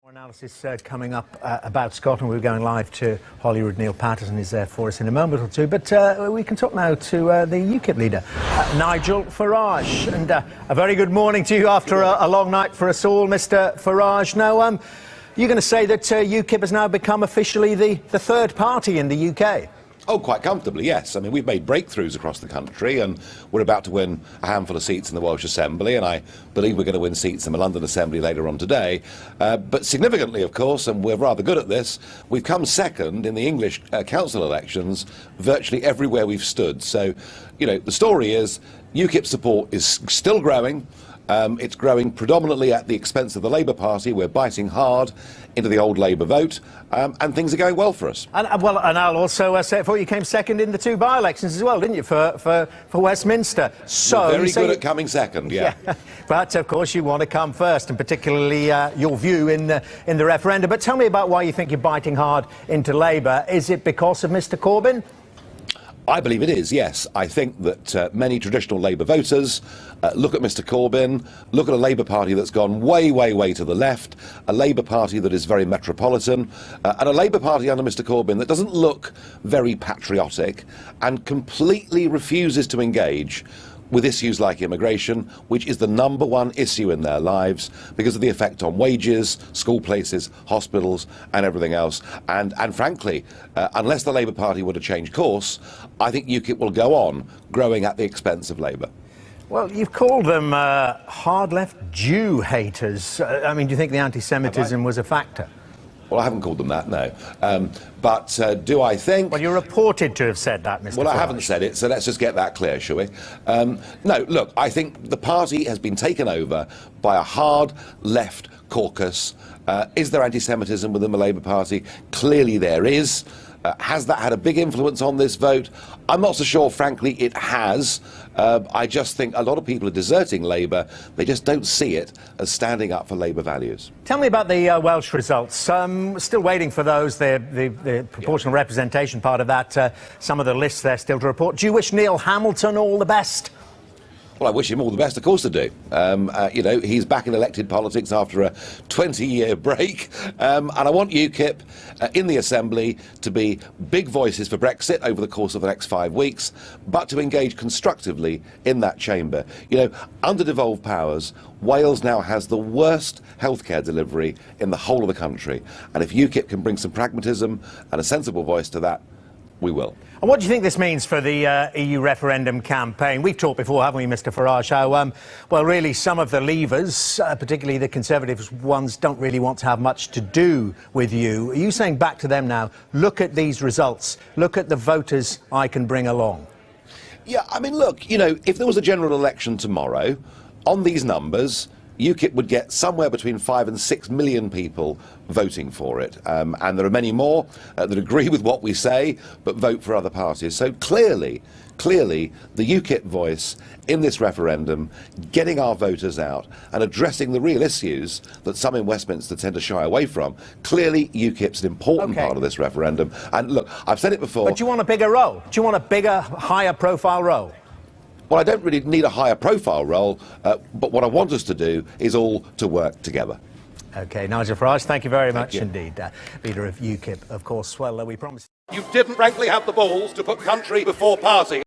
Analysis coming up about Scotland. We're going live to Holyrood. Neil Patterson is there for us in a moment or two. But we can talk now to the UKIP leader, Nigel Farage. And a very good morning to you after a long night for us all, Mr Farage. Now, you're going to say that UKIP has now become officially the third party in the UK? Oh, quite comfortably, yes. I mean, we've made breakthroughs across the country, and we're about to win a handful of seats in the Welsh Assembly, and I believe we're going to win seats in the London Assembly later on today. But significantly, of course, and we're rather good at this, we've come second in the English council elections virtually everywhere we've stood. So, you know, the story is UKIP support is still growing. It's growing predominantly at the expense of the Labour Party. We're biting hard into the old Labour vote, and things are going well for us. And I'll also say it for you, came second in the two by-elections as well, didn't you, for Westminster? So we're very good at coming second, yeah. But of course you want to come first, and particularly your view in the referendum. But tell me about why you think you're biting hard into Labour. Is it because of Mr Corbyn? I believe it is, yes. I think that many traditional Labour voters look at Mr Corbyn, look at a Labour Party that's gone way, way, way to the left, a Labour Party that is very metropolitan, and a Labour Party under Mr Corbyn that doesn't look very patriotic and completely refuses to engage with issues like immigration, which is the #1 issue in their lives because of the effect on wages, school places, hospitals and everything else. And frankly, unless the Labour Party were to change course, I think UKIP will go on growing at the expense of Labour. Well, you've called them hard-left Jew haters. I mean, do you think the anti-Semitism was a factor? Well, I haven't called them that, no. But do I think... Well, you're reported to have said that, Mr Well, Farage. I haven't said it, so let's just get that clear, shall we? No, look, I think the party has been taken over by a hard left caucus. Is there anti-Semitism within the Labour Party? Clearly there is. Has that had a big influence on this vote? I'm not so sure, frankly, it has. I just think a lot of people are deserting Labour. They just don't see it as standing up for Labour values. Tell me about the Welsh results. Still waiting for those, the proportional representation part of that. Some of the lists there still to report. Do you wish Neil Hamilton all the best? Well, I wish him all the best, of course I do. You know, he's back in elected politics after a 20-year break. And I want UKIP in the Assembly to be big voices for Brexit over the course of the next 5 weeks, but to engage constructively in that chamber. You know, under devolved powers, Wales now has the worst healthcare delivery in the whole of the country. And if UKIP can bring some pragmatism and a sensible voice to that, we will. And what do you think this means for the EU referendum campaign? We've talked before, haven't we, Mr Farage, how, well, really some of the levers, particularly the Conservative ones, don't really want to have much to do with you. Are you saying back to them now, look at these results, look at the voters I can bring along? Yeah, I mean, look, you know, if there was a general election tomorrow, on these numbers, UKIP would get somewhere between 5 and 6 million people voting for it. And there are many more that agree with what we say, but vote for other parties. So clearly, the UKIP voice in this referendum, getting our voters out and addressing the real issues that some in Westminster tend to shy away from, clearly UKIP's an important part of this referendum. And look, I've said it before... But do you want a bigger role? Do you want a bigger, higher profile role? Well, I don't really need a higher profile role, but what I want us to do is all to work together. OK, Nigel Farage, thank you very much indeed. Leader of UKIP, of course. Well, we promised... You didn't frankly have the balls to put country before party.